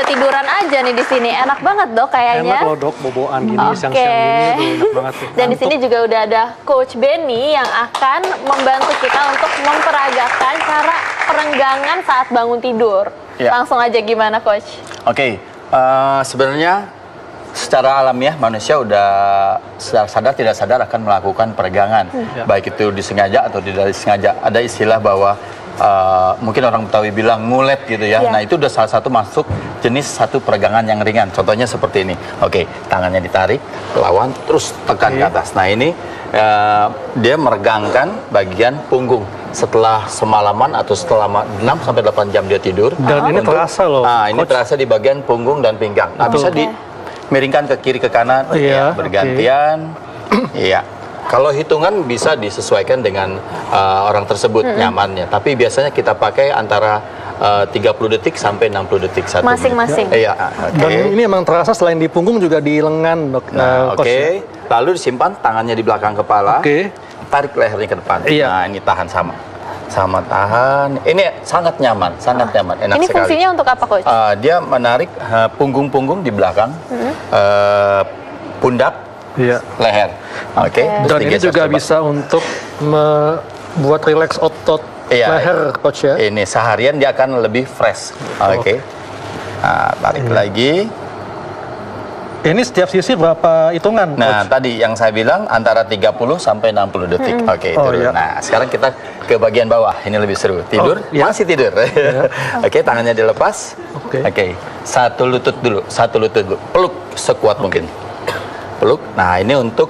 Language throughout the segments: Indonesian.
sambil tiduran aja nih di sini. Enak banget dok kayaknya. Enak loh dok, boboan gini, siang-siang gini tuh enak banget tuh. Dan di sini juga udah ada Coach Benny yang akan membantu kita untuk memperagakan cara perenggangan saat bangun tidur. Ya. Langsung aja gimana Coach? Oke, sebenarnya secara alamiah manusia udah secara sadar tidak sadar akan melakukan peregangan, baik itu disengaja atau tidak disengaja. Ada istilah bahwa mungkin orang Betawi bilang ngulet gitu ya. Nah itu udah salah satu masuk jenis satu peregangan yang ringan. Contohnya seperti ini. Oke, tangannya ditarik, lawan, terus tekan ke atas. Nah ini dia meregangkan bagian punggung. Setelah semalaman atau setelah 6-8 jam dia tidur. Dan ini terasa loh. Nah ini terasa di bagian punggung dan pinggang. Nah bisa dimiringkan ke kiri ke kanan, bergantian. Iya. Kalau hitungan bisa disesuaikan dengan orang tersebut nyamannya. Tapi biasanya kita pakai antara 30 detik sampai 60 detik satu masing-masing. Iya. Dan ini emang terasa selain di punggung juga di lengan dok. Nah, lalu disimpan tangannya di belakang kepala. Tarik lehernya ke depan. Nah ini tahan sama tahan. Ini sangat nyaman, enak ini sekali. Fungsinya untuk apa Coach? Dia menarik punggung-punggung di belakang, pundak, leher. Dan ini juga bisa untuk membuat rileks otot leher Coach ya. Ini seharian dia akan lebih fresh. Nah, tarik lagi. Ini setiap sisi berapa hitungan? Nah, Coach? tadi yang saya bilang antara 30 sampai 60 detik. Nah, sekarang kita ke bagian bawah. Ini lebih seru. Tidur, masih tidur. Tangannya dilepas. Satu lutut dulu. Peluk sekuat mungkin. Peluk. Nah, ini untuk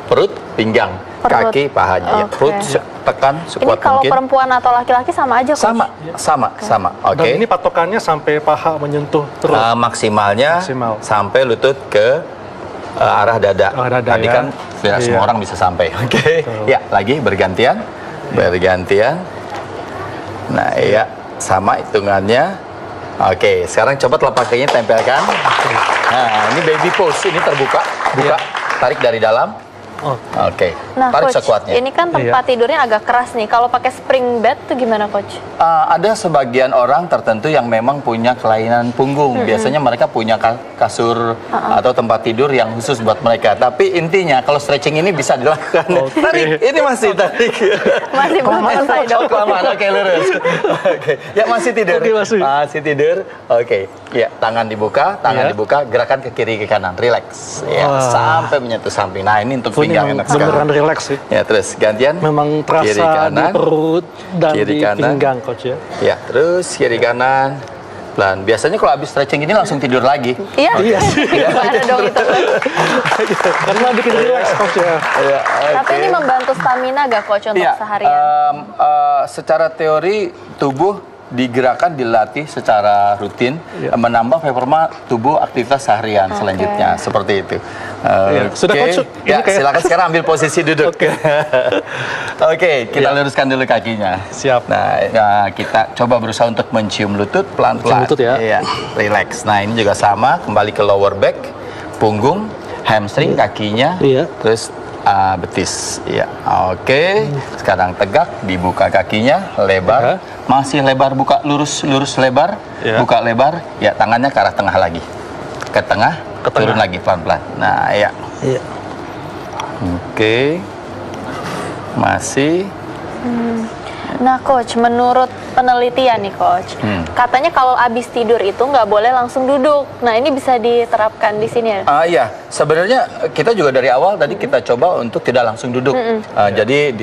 perut, pinggang, kaki, pahanya. Perut tekan sekuat ini kalau mungkin. perempuan atau laki-laki sama aja Coach? Sama. Dan ini patokannya sampai paha menyentuh terus? Maksimalnya sampai lutut ke arah dada. Tadi kan tidak semua orang bisa sampai. Ya, lagi bergantian. Nah, sama hitungannya. Sekarang coba telapak kakinya tempelkan. Nah, ini baby pose. Ini terbuka, tarik dari dalam. Nah, tarik Coach, sekuatnya. ini kan tempat tidurnya agak keras nih. Kalau pakai spring bed tuh gimana, Coach? Ada sebagian orang tertentu yang memang punya kelainan punggung. Biasanya mereka punya kasur atau tempat tidur yang khusus buat mereka. Tapi intinya kalau stretching ini bisa dilakukan. Tarik, ini masih tarik. Masih belum selesai dong. Kelamaan, lurus. Ya masih tidur. Masih tidur. Ya, tangan dibuka, gerakan ke kiri ke kanan, relax. Ya, sampai menyentuh samping. Nah, ini untuk pinggang enak sekali. Beneran relax sih. Ya, terus gantian. Memang terasa kiri kanan, di perut dan kiri di kanan. pinggang, Coach ya. Ya, terus kiri kanan. Pelan. Biasanya kalau habis stretching ini langsung tidur lagi. Iya. Gimana dong itu? Karena bikin relax, Coach ya. Tapi ini membantu stamina gak, Coach, untuk seharian? Secara teori tubuh digerakkan, dilatih secara rutin, menambah performa tubuh aktivitas seharian selanjutnya, seperti itu. Sudah Coach? Ya, silakan sekarang ambil posisi duduk. Kita luruskan dulu kakinya. Siap. Nah, kita coba berusaha untuk mencium lutut pelan-pelan. Lutut ya. Iya, relax. Nah, ini juga sama, kembali ke lower back, punggung, hamstring, kakinya, terus betis. Ya, sekarang tegak, dibuka kakinya, lebar, masih lebar, buka lurus lebar, buka lebar. Ya, tangannya ke arah tengah lagi, ke tengah, turun lagi pelan-pelan. Nah, masih. Nah, Coach, menurut penelitian nih, Coach, katanya kalau habis tidur itu nggak boleh langsung duduk. Nah, ini bisa diterapkan di sini ya? Iya, sebenarnya kita juga dari awal tadi kita coba untuk tidak langsung duduk. Jadi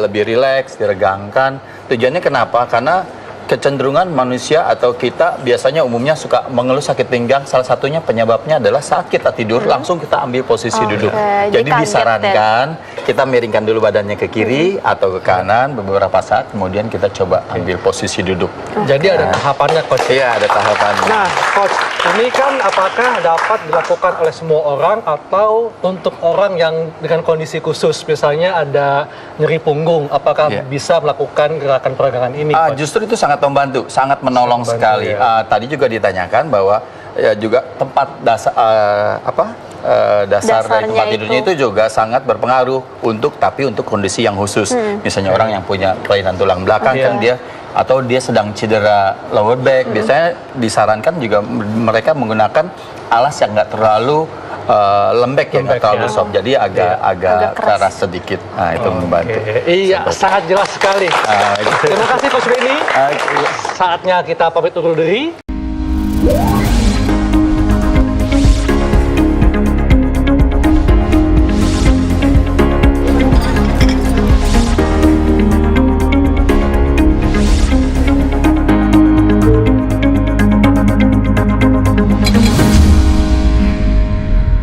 lebih rileks, diregangkan. Tujuannya kenapa? Karena kecenderungan manusia atau kita biasanya umumnya suka mengeluh sakit pinggang. Salah satunya penyebabnya adalah saat kita tidur langsung kita ambil posisi duduk. Jadi disarankan kita miringkan dulu badannya ke kiri atau ke kanan beberapa saat, kemudian kita coba ambil posisi duduk. Jadi ada tahapannya, Coach? Iya, ada tahapannya. Nah, Coach, ini kan apakah dapat dilakukan oleh semua orang atau untuk orang yang dengan kondisi khusus, misalnya ada nyeri punggung, apakah bisa melakukan gerakan peregangan ini, Coach? Justru itu sangat membantu, sangat menolong sekali. Tadi juga ditanyakan bahwa juga tempat dasar dasar dari tempat tidurnya itu juga sangat berpengaruh untuk kondisi yang khusus. Misalnya orang yang punya kelainan tulang belakang kan dia atau dia sedang cedera lower back, biasanya disarankan juga mereka menggunakan alas yang nggak terlalu lembek ya, nggak terlalu soft, jadi agak keras sedikit. Nah, itu membantu. Iya, sangat jelas sekali. Terima kasih Coach Benny. Saatnya kita pamit undur diri.